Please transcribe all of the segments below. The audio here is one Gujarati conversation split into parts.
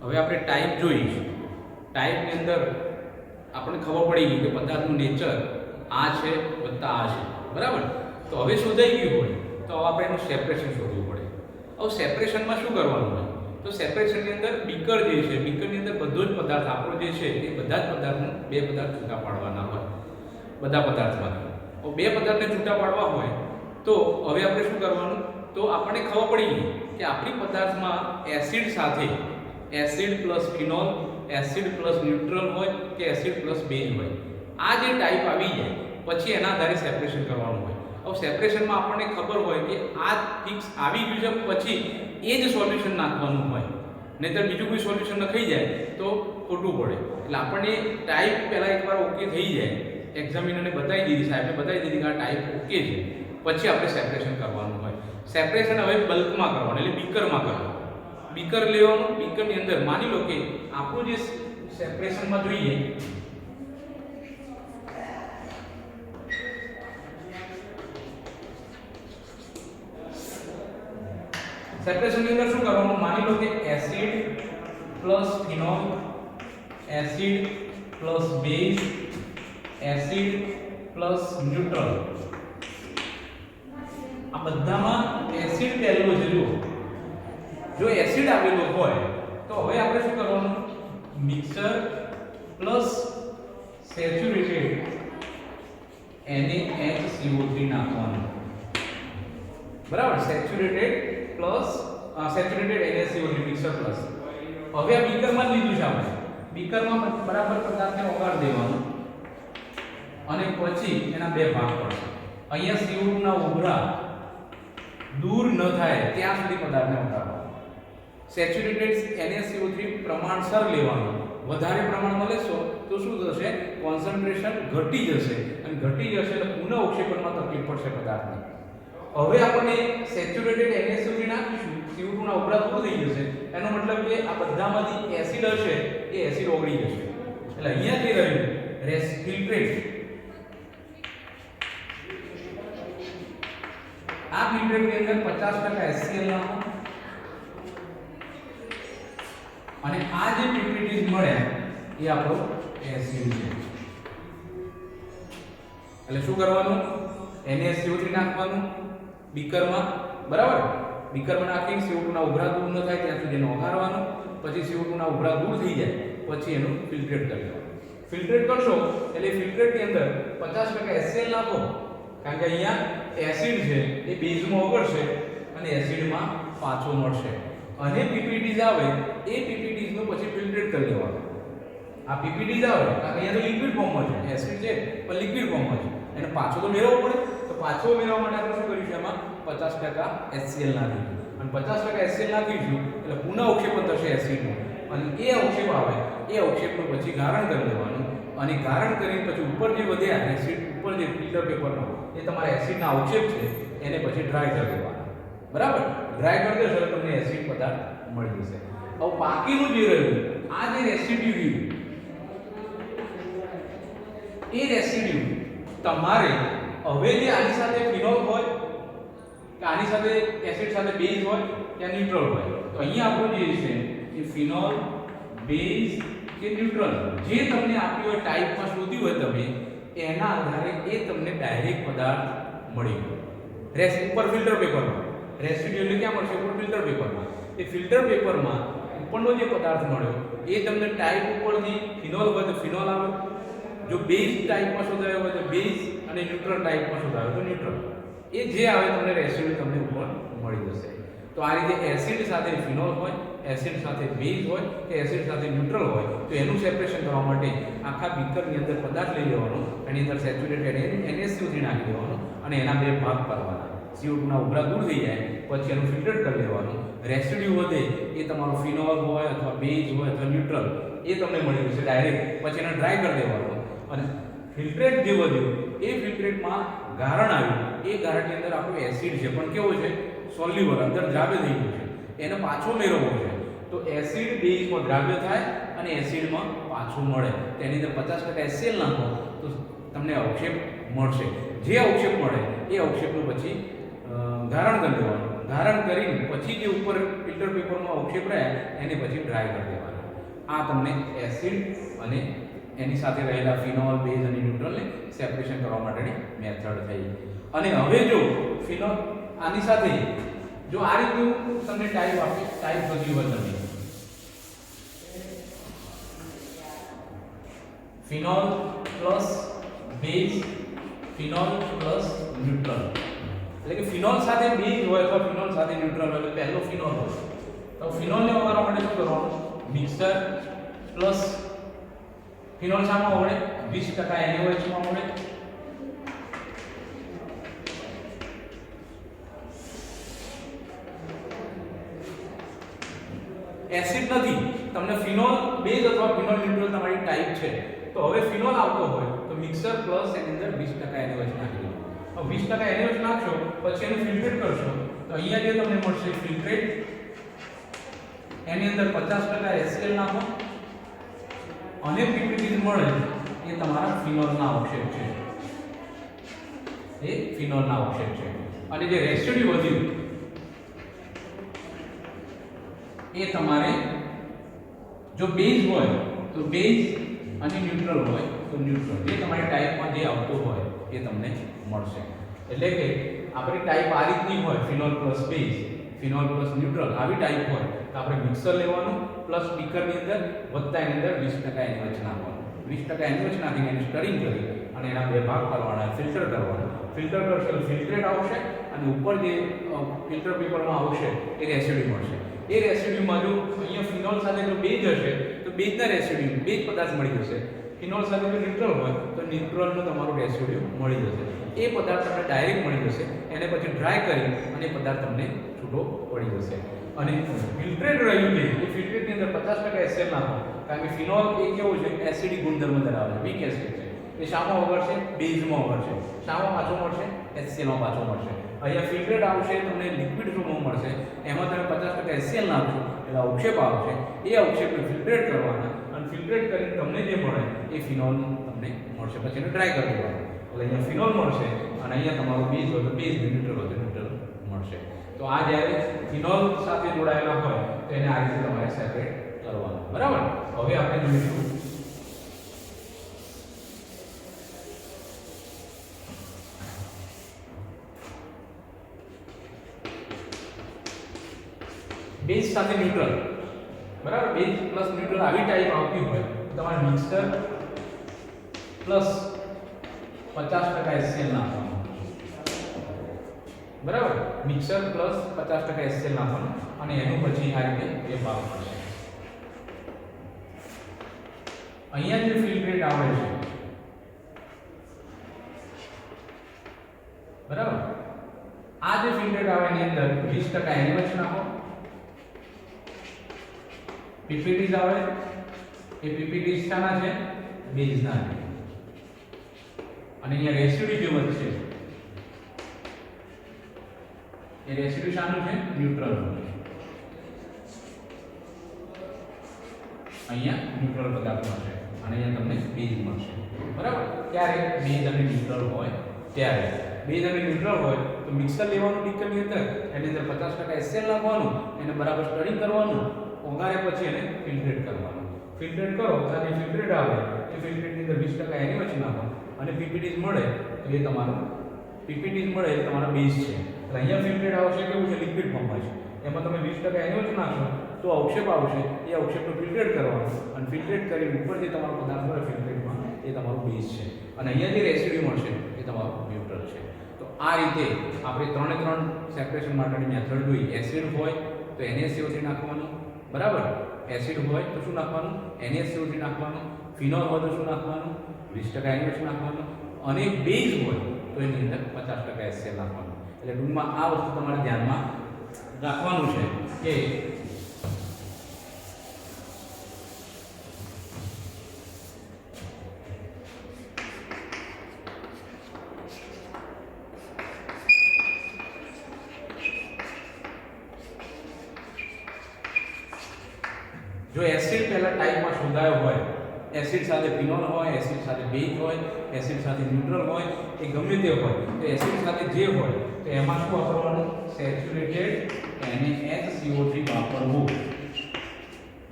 હવે આપણે ટાઈપ જોઈશું. ટાઈપની અંદર આપણને ખબર પડી ગઈ કે પદાર્થનું નેચર આ છે વત્તા આ છે, બરાબર. તો હવે શોધાઈ ગયું હોય તો હવે આપણે એનું સેપરેશન શોધવું પડે. હવે સેપરેશનમાં શું કરવાનું હોય? તો સેપરેશનની અંદર બીકર જે છે, બીકરની અંદર બધો જ પદાર્થ આપણો જે છે એ બધા જ પદાર્થનું બે પદાર્થ છૂટા પાડવાના હોય, બધા પદાર્થમાંથી. હવે બે પદાર્થને છૂટા પાડવા હોય તો હવે આપણે શું કરવાનું? તો આપણને ખબર પડી ગઈ કે આપણી પદાર્થમાં એસિડ સાથે acid plus phenol, acid plus neutral હોય કે એસિડ પ્લસ બેઝ હોય. આ જે ટાઈપ આવી જાય પછી એના આધારે સેપરેશન કરવાનું હોય. હવે સેપરેશનમાં આપણને ખબર હોય કે આ ફિક્સ આવી ગયું છે પછી એ જ સોલ્યુશન નાખવાનું હોય, નહીંતર બીજું કોઈ સોલ્યુશન નખાઈ જાય તો ખોટું પડે. એટલે આપણને ટાઈપ પહેલાં એકવાર ઓકે થઈ જાય, એક્ઝામિનરને બતાવી દીધી, સાહેબને બતાવી દીધી કે આ ટાઈપ ઓકે છે, પછી આપણે સેપરેશન કરવાનું હોય. સેપરેશન હવે બલ્કમાં કરવાનું, એટલે બીકરમાં કરવાનું. બીકર લેવાનું, બીકરની અંદર માની લો કે આપણું જે સેપરેશનમાં જોઈએ સેપરેશનની અંદર શું કરવાનું? માની લો કે acid plus phenol, acid plus base, acid plus neutral. આ બધામાં એસિડ પહેલો છે. જો એસિડ આવેલો હોય તો હવે આપણે શું કરવાનું? મિક્સર પ્લસ સેચ્યુરેટેડ NaHCO3 નાખવાનું, બરાબર. Saturated NaCO3 mixer plus. હવે આ બીકરમાં જ લીધું છે આપણે. બીકરમાં બરાબર પદાર્થને ઓગાળી દેવાનું અને પછી એના બે ભાગ પડશે. અહીંયા CO2 ના ઉભરા દૂર ન થાય ત્યાં સુધી પદાર્થને ઓગાળવાનો. સેચ્યુરેટેડ NaCO3 પ્રમાણસર લેવાનું. વધારે પ્રમાણમાં લેશો તો શું થશે? કોન્સન્ટ્રેશન ઘટી જશે, અને ઘટી જશે એટલે પુનઃ અવક્ષેપણમાં તકલીફ પડશે પદાર્થને. હવે આપણે સેચ્યુરેટેડ NaCO3 નાખીશું, CO2 ના ઉભરા દૂર થઈ જશે. એનો મતલબ કે આ બધામાંથી એસિડ હશે એ એસિડ ઓગળી જશે. એટલે અહીંયા જે રહ્યું ફિલ્ટ્રેટ, આ ફિલ્ટ્રેટની અંદર 50% HCl નાખો અને આ જે પીપીટીઝ મળે એ આપણો એસિડ છે. એટલે શું કરવાનું? NaCO3 નાખવાનું બીકરમાં, બરાબર. બીકરમાં નાખીને CO2 ના ઉભરા દૂર ન થાય ત્યાં સુધી એને ઓગાળવાનું. પછી CO2 ના ઉભરા દૂર થઈ જાય પછી એનું ફિલ્ટ્રેટ કરી દેવાનું. ફિલ્ટ્રેટ કરશો એટલે ફિલ્ટ્રેટની અંદર 50% HCl નાખો, કારણ કે અહીંયા એસિડ છે એ બેઝમાં ઓગળશે અને એસિડમાં પાછો મળશે. અને પીપીટીઝ આવે એ પીપીટીઝ નું પછી ફિલ્ટ્રેટ કરી લેવાનું. આ પીપીટીઝ આવે કારણ કે અહીંયા તો લિક્વિડ ફોર્મમાં છે, એસિડ છે પણ લિક્વિડ ફોર્મમાં છે, એને પાછો તો મેળવવો પડે. તો પાછો મેળવવા માટે આપણે શું કરીશું? એમાં 50% HCl નાખીશું અને 50% HCl નાખીશું એટલે પુનઃ અવક્ષેપણ થશે એસિડનું, અને એ અવક્ષેપ આવે એ અવક્ષેપનું પછી ગારણ કરી દેવાનું. અને ગારણ કરીને પછી ઉપર જે વધ્યા એસિડ, ઉપર જે ફિલ્ટર પેપરનો એ તમારા એસિડના અવક્ષેપ છે એને પછી ડ્રાય કરી દેવાના, બરાબર. ડ્રાય કરી દેશો એટલે તમને એસિડ પદાર્થ મળી જશે. હવે બાકીનું જે રહ્યું આ જે રેસિડ્યુ રહ્યું એ રેસિડ્યુ તમારે હવે જે આની સાથે ફિનોલ હોય કે આની સાથે એસિડ સાથે બેઝ હોય કે ન્યુટ્રલ હોય, તો અહીંયા આપણું જે છે એ ફિનોલ, બેઝ કે ન્યુટ્રલ જે તમને આપ્યું હોય ટાઈપમાં શોધ્યું હોય તમે, એના આધારે એ તમને ડાયરેક્ટ પદાર્થ મળી ગયો. ઉપર ફિલ્ટર પેપરમાં રેસિડ્યુ એટલે ક્યાં મળશે? ઉપર ફિલ્ટર પેપરમાં. એ ફિલ્ટર પેપરમાં ઉપરનો જે પદાર્થ મળ્યો એ તમને ટાઈપ ઉપરથી ફિનોલ હોય તો ફિનોલ આવે, જો બેઝ ટાઈપમાં શોધાયો હોય તો બેઝ, અને ન્યુટ્રલ ટાઈપમાં શોધાયો તો ન્યુટ્રલ. એ જે આવે તમને રેસિડ્યુ તમને ઉપર મળી જશે. તો આ રીતે એસિડ સાથે ફિનોલ હોય, એસિડ સાથે બેઝ હોય કે એસિડ સાથે ન્યુટ્રલ હોય તો એનું સેપરેશન કરવા માટે આખા બીકરની અંદર પદાર્થ લઈ લેવાનો, એની અંદર સેચ્યુરેટેડ NaCO3 નાખી દેવાનો અને એના બે ભાગ પાડવાના. CO2 ના ઉભરા દૂર થઈ જાય પછી એનું ફિલ્ટર કરી લેવાનું. રેસિડ્યુ વધે એ તમારો ફિનોલ હોય અથવા બેઝ હોય અથવા ન્યુટ્રલ એ તમને મળી જશે ડાયરેક્ટ. પછી એને ડ્રાય કરી દેવાનું અને ફિલ્ટ્રેટ જે વધ્યું એ ફિલ્ટ્રેટમાં ગારણ આવ્યું. એ ગારણની અંદર આપણું એસિડ છે પણ કેવો છે? સોલ્યુબલ, અંદર દ્રાવ્ય થઈ ગયું છે, એને પાછો મેળવવો છે. તો એસિડ બેઝમાં દ્રાવ્ય થાય અને એસિડમાં પાછું મળે. તેની અંદર 50% HCl નાખો તો તમને અવક્ષેપ મળશે. જે અવક્ષેપ મળે એ અવક્ષેપનું પછી ગારણ કરી દેવાનું. ધારણ કરીને પછી જે ઉપર ફિલ્ટર પેપરમાં અવક્ષેપ રહ્યા એને પછી ડ્રાય કરી દેવાના. આ તમને એસિડ અને એની સાથે રહેલા ફિનોલ, બેઝ અને ન્યુટ્રલને સેપરેશન કરવા માટેની મેથડ થઈ. અને હવે જો ફિનોલ આની સાથે જો આ રીતનું તમને ટાઈપ આપે, ટાઈપ બધી હોય તમે phenol plus base, phenol plus neutral, એટલે કે ફિનોલ સાથે બેઝ હોય અથવા ફિનોલ સાથે ન્યુટ્રલ હોય એટલે પહેલો ફિનોલ હોય તો ફિનોલને ઉગાડવા માટે શું કરવાનું? મિક્સર પ્લસ ફિનોલ શામાં મળે? 20% NaOH માં મળે. એસિડ નથી, તમને ફિનોલ બેઝ અથવા ફિનોલ ન્યુટ્રલ તમારી ટાઈપ છે. તો હવે ફિનોલ આવતો હોય તો મિક્સર પ્લસ એની અંદર 20% NaOH નાખી દો. હવે 20% NaOH નાખશો પછી એને ફિલ્ટ્રેટ કરશો તો અહીંયા જે તમને મળશે ફિલ્ટ્રેટ, એની અંદર 50% HCl નાખો અને પીપીટી મળે એ તમારા ફિનોલના અવક્ષેપ છે. એ ફિનોલના અવક્ષેપ છે. અને જે રેસિડ્યુ વધ્યું એ તમારે જો બેઝ હોય તો બેઝ અને ન્યુટ્રલ હોય તો ન્યુટ્રલ, જે તમારી ટાઈપમાં જે આવતું હોય એ તમને મળશે. એટલે કે આપણી ટાઈપ આ રીતની હોય phenol plus base, phenol plus neutral આવી ટાઈપ હોય તો આપણે મિક્સર લેવાનું પ્લસ બીકરની અંદર વત્તા એની અંદર 20% NaOH નાખવાનું. 20% NaOH નાખીને એનું સ્ટરિંગ કરી અને એના બે ભાગ કરવાના, ફિલ્ટર કરવાના. ફિલ્ટર કરશો તો ફિલ્ટ્રેટ આવશે અને ઉપર જે ફિલ્ટર પેપરમાં આવશે એ રેસિડ્યુ મળશે. એ રેસિડ્યુમાં જો અહીંયા ફિનોલ સાથે જો બેઝ હશે તો બેઝના રેસિડ્યુ, બેઝ પદાર્થ મળી જશે. ફિનોલ સાથે જો ન્યુટ્રલ હોય તો ન્યુટ્રલનો તમારો રેસિડ્યુ મળી જશે. એ પદાર્થ તમને ડાયરેક્ટ મળી જશે. એને પછી ડ્રાય કરી અને પદાર્થ તમને છૂટો પડી જશે. અને ફિલ્ટ્રેટ રહ્યું છે એ ફિલ્ટ્રેટની અંદર 50% HCl નાખો, કારણ કે ફિનોલ એ કેવું છે? એસિડિક ગુણધર્મ ધરાવે છે, વીક એસિડ છે. એ શામાં ઓગળશે? બેઝમાં ઓગળશે. શામાં પાછો મળશે? HCl માં પાછો મળશે. અહીંયા ફિલ્ટ્રેટ આવશે તમને લિક્વિડ ફોર્મમાં મળશે, એમાં તમે 50% HCl નાખશો એટલે અવક્ષેપ આવશે. એ અવક્ષેપને ફિલ્ટ્રેટ કરવાના અને ફિલ્ટ્રેટ કરીને તમને જે મળે એ ફિનોલ તમને મળશે. પછી એને ડ્રાય કરી દેવાનું એટલે અહીંયા ફિનોલ મળશે અને અહીંયા તમારો બેઝ હોય તો બેઝ, ન્યુટ્રલ હોય તો ન્યુટ્રલ મળશે. તો આ જ્યારે ફિનોલ સાથે જોડાયેલા હોય તો એને આ રીતે તમારે સેપરેટ કરવાનું. બરાબર. હવે આપણે જોઈશું બેઝ સાથે ન્યુટ્રલ. બરાબર. બેઝ પ્લસ ન્યુટ્રલ આવી ટાઈપ આવતી હોય તો તમારે મિક્સર પ્લસ 50% HCl નાખવાનું. બરાબર. મિક્સર પ્લસ 50% HCl નાખવાનું અને એનું પછી આ રીતે બે ભાગ પડશે. અહીંયા જે ફિલ્ટ્રેટ આવે છે બરાબર, આ જે ફિલ્ટ્રેટ આવે એની અંદર 20% NaOH નાખો. પીપીટીઝ આવે એ પીપીટીઝ શાના છે? બેઝના છે. અને અહીંયા રેસિડ્યુ જે વધશે એ રેસિડ્યુ શાનું છે? ન્યુટ્રલ. અહીંયા ન્યુટ્રલ પદાર્થ મળશે અને અહીંયા તમને બેઝ મળશે. બરાબર. ક્યારે? બેઝ અને ન્યુટ્રલ હોય ત્યારે. બેઝ અને ન્યુટ્રલ હોય તો મિક્સર લેવાનું બીકરની અંદર, એની અંદર 50% HCl નાખવાનું, એને બરાબર સ્ટરિંગ કરવાનું, ઓગાળ્યા પછી એને ફિલ્ટ્રેટ કરવાનું. ફિલ્ટ્રેટ કરો તો જે ફિલ્ટ્રેટ આવે એ ફિલ્ટ્રેટની અંદર 20% NaOH નાખો અને પીપીટીઝ મળે તો એ તમારો પીપીટીઝ મળે એ તમારા બેઝ છે. એટલે અહીંયા ફિલ્ટ્રેટ આવશે કેવું છે? લિક્વિડ ફોર્મમાં છે. એમાં તમે 20% NaOH નાખશો તો અવક્ષેપ આવશે. એ અવક્ષેપને ફિલ્ટ્રેટ કરવાનું અને ફિલ્ટ્રેટ કરીને ઉપર જે તમારો પદાર્થ મળે ફિલ્ટ્રેટમાં એ તમારો બેઝ છે. અને અહીંયા જે રેસિડ્યુ મળશે એ તમારો ન્યુટ્રલ છે. તો આ રીતે આપણે ત્રણે ત્રણ સેપરેશન માટેની મેથડ જોઈ. એસિડ હોય તો NaCO3 નાખવાનું. બરાબર. એસિડ હોય તો શું નાખવાનું? NaCO3 નાખવાનું. ફિનોલ હોય તો શું નાખવાનું? 20% NaOH નાખવાનું. અને બેઝ હોય તો એની અંદર 50% HCl નાખવાનું. એટલે ટૂંકમાં આ વસ્તુ તમારે ધ્યાનમાં રાખવાનું છે કે જો એસિડ પહેલા ટાઈપમાં શોધાયો હોય, એસિડ સાથે ફિનોલ હોય, એસિડ સાથે બેઝ હોય, એસિડ સાથે ન્યુટ્રલ હોય, એ ગમે તે હોય તો એસિડ સાથે જે હોય તો એમાં શું વાપરવાનું? સેચ્યુરેટેડ NaCO3 વાપરવું.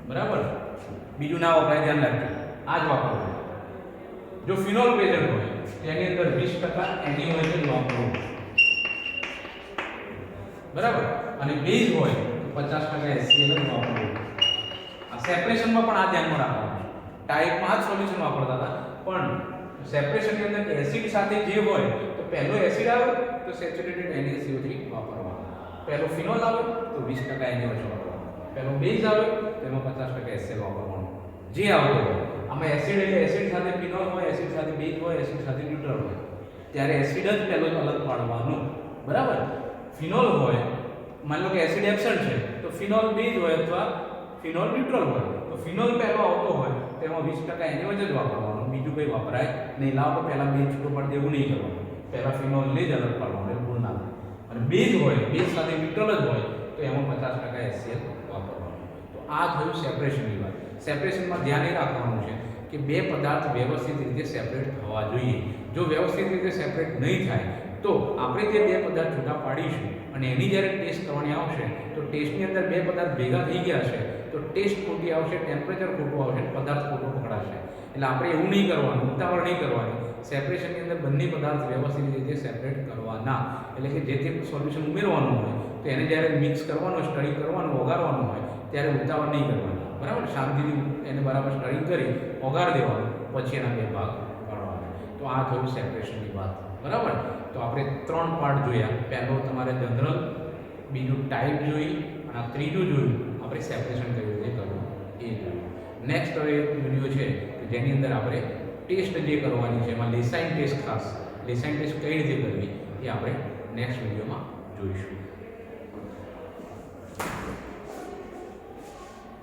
બરાબર. બીજું ના વપરાય, ધ્યાન રાખજો, આ જ વાપરવું. જો ફિનોલ પ્રેઝન્ટ હોય તેની અંદર 20% NaOH વાપરવું, બરાબર, અને બેઝ હોય તો 50% HCl જ વાપરવું. આ સેપરેશનમાં પણ આ ધ્યાનમાં રાખવાનું. ટાઈપમાં આ સોલ્યુશન વાપરતા હતા, પણ સેપરેશનની અંદર એસિડ સાથે જે હોય તો પહેલો એસિડ આવે તો સેચ્યુરેટેડ NaCO3 વાપરવાનો, પહેલો ફિનોલ આવે તો 20% NaOH વાપરવાનો, પહેલો બેઝ આવે તો એમાં 50% HCl વાપરવાનો, જે આવતો હોય. આમાં એસિડ એટલે એસિડ સાથે ફિનોલ હોય, એસિડ સાથે બેઝ હોય, એસિડ સાથે ન્યુટ્રલ હોય, ત્યારે એસિડ જ પહેલો અલગ પાડવાનું, બરાબર. ફિનોલ હોય, માની લો કે એસિડ એબ્સન્ટ છે તો ફિનોલ બેઝ હોય અથવા ફિનોલ ન્યુટ્રલ હોય, તો ફિનોલ પહેલો આવતો હોય તો એમાં 20% NaOH જ વાપરવાનો, બીજું કંઈ વપરાય નહીં. લાવો તો પહેલા બેઝ છૂટો પાડી દેવું નહીં કરવાનું, પહેલા ફિનોલ ને જ અલગ પાડવાનું, એટલે ભૂલ ના થાય. અને બેઝ હોય, બેઝ સાથે ન્યુટ્રલ જ હોય તો એમાં 50% HCl વાપરવાનું. તો આ થયું સેપરેશનની વાત. સેપરેશનમાં ધ્યાન એ રાખવાનું છે કે બે પદાર્થ વ્યવસ્થિત રીતે સેપરેટ થવા જોઈએ. જો વ્યવસ્થિત રીતે સેપરેટ નહીં થાય તો આપણે જે બે પદાર્થ છૂટા પાડીશું અને એની જ્યારે ટેસ્ટ કરવાની આવશે તો ટેસ્ટની અંદર બે પદાર્થ ભેગા થઈ ગયા છે તો ટેસ્ટ ખોટી આવશે, ટેમ્પરેચર ખોટું આવશે, પદાર્થ ખોટો પકડાશે. એટલે આપણે એવું નહીં કરવાનું, ઉતાવળ નહીં કરવાની. સેપરેશનની અંદર બંને પદાર્થ વ્યવસ્થિત રીતે સેપરેટ કરવાના. એટલે કે જે તે સોલ્યુશન ઉમેરવાનું હોય તો એને જ્યારે મિક્સ કરવાનું, સ્ટડી કરવાનું, ઓગાળવાનું હોય ત્યારે ઉતાવળ નહીં કરવાની, બરાબર. શાંતિથી એને બરાબર સ્ટડી કરી ઓગાળ દેવાનું, પછી એના બે ભાગ પાડવાના. તો આ થયું સેપરેશનની વાત, બરાબર. તો આપણે 3 પાર્ટ જોયા. પહેલો તમારે જનરલ, બીજું ટાઈપ જોઈ, અને આ ત્રીજું જોયું આપણે સેપરેશન કઈ રીતે કરવું એ જોયું. નેક્સ્ટ હવે વિડીયો છે જેની અંદર આપણે ટેસ્ટ જે કરવાની છે, એમાં લેસાઇન ટેસ્ટ, ખાસ લેસાઇન ટેસ્ટ કઈ રીતે કરવી એ આપણે નેક્સ્ટ વિડીયોમાં જોઈશું.